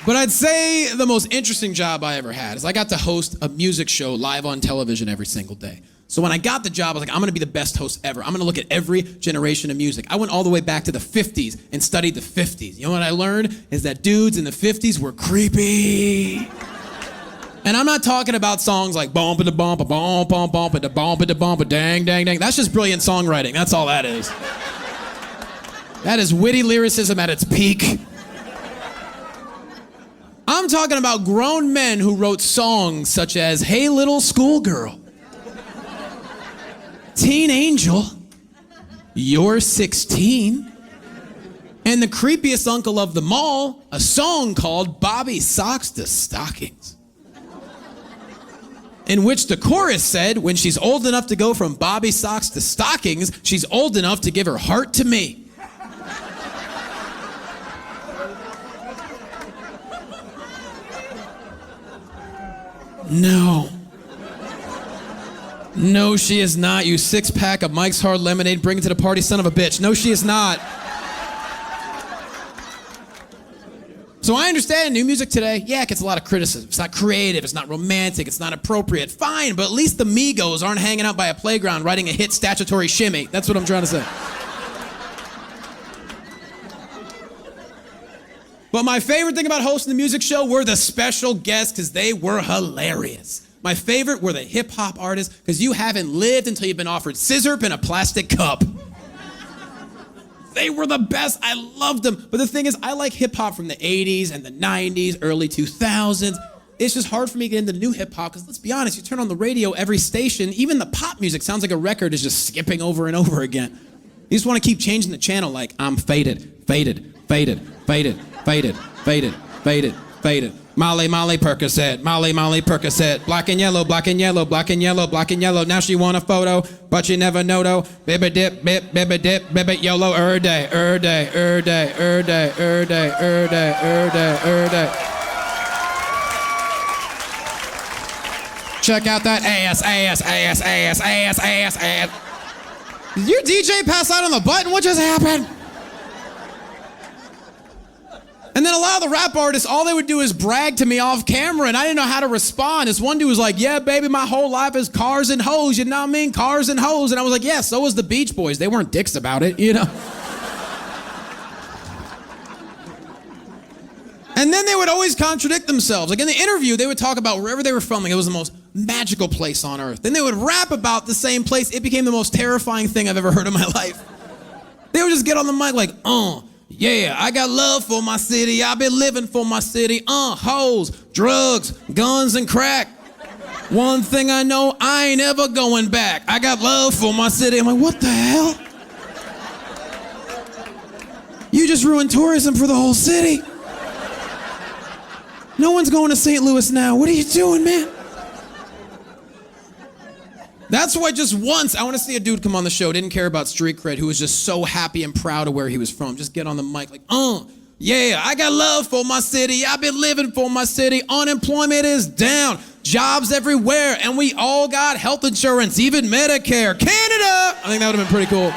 But I'd say the most interesting job I ever had is I got to host a music show live on television every single day. So when I got the job, I was like, I'm gonna be the best host ever. I'm gonna look at every generation of music. I went all the way back to the 50s and studied the 50s. You know what I learned? Is that dudes in the 50s were creepy. And I'm not talking about songs like bump da bump bump bump bump da bump da bump dang dang dang. That's just brilliant songwriting. That's all that is. That is witty lyricism at its peak. I'm talking about grown men who wrote songs such as Hey Little Schoolgirl, Teen Angel, You're 16, and the creepiest uncle of them all, a song called Bobby Socks to Stockings, in which the chorus said, when she's old enough to go from Bobby Socks to stockings, she's old enough to give her heart to me. No. No, she is not, you six-pack of Mike's Hard Lemonade, bring it to the party, son of a bitch. No, she is not. So I understand new music today, yeah, it gets a lot of criticism. It's not creative, it's not romantic, it's not appropriate. Fine, but at least the Migos aren't hanging out by a playground writing a hit statutory shimmy. That's what I'm trying to say. But my favorite thing about hosting the music show were the special guests, because they were hilarious. My favorite were the hip-hop artists, because you haven't lived until you've been offered scissorp in a plastic cup. They were the best. I loved them. But the thing is, I like hip-hop from the 80s and the 90s, early 2000s. It's just hard for me to get into new hip-hop, because let's be honest, you turn on the radio, every station, even the pop music sounds like a record is just skipping over and over again. You just want to keep changing the channel like, I'm faded, faded, faded, faded, faded, faded, faded, faded. Molly, Molly, Percocet, Molly, Molly, Percocet, black and yellow, black and yellow, black and yellow, black and yellow. Now she want a photo, but you never know though. Bibba dip, bip, bibba dip, bibba YOLO, day, day, day, day, day, day, day, day. Check out that ass, ass, ass, ass, ass, ass, ass. Did your DJ pass out on the button? What just happened? And then a lot of the rap artists, all they would do is brag to me off camera, and I didn't know how to respond. This one dude was like, yeah, baby, my whole life is cars and hoes, you know what I mean? Cars and hoes. And I was like, yeah, so was the Beach Boys. They weren't dicks about it, you know? And then they would always contradict themselves. Like in the interview, they would talk about wherever they were filming, it was the most magical place on earth. Then they would rap about the same place. It became the most terrifying thing I've ever heard in my life. They would just get on the mic like, yeah, I got love for my city. I've been living for my city. Hoes, drugs, guns, and crack. One thing I know, I ain't ever going back. I got love for my city. I'm like, what the hell? You just ruined tourism for the whole city. No one's going to St. Louis now. What are you doing, man? That's why just once, I want to see a dude come on the show, didn't care about street cred, who was just so happy and proud of where he was from. Just get on the mic like, yeah, I got love for my city. I've been living for my city. Unemployment is down. Jobs everywhere. And we all got health insurance, even Medicare. Canada! I think that would have been pretty cool.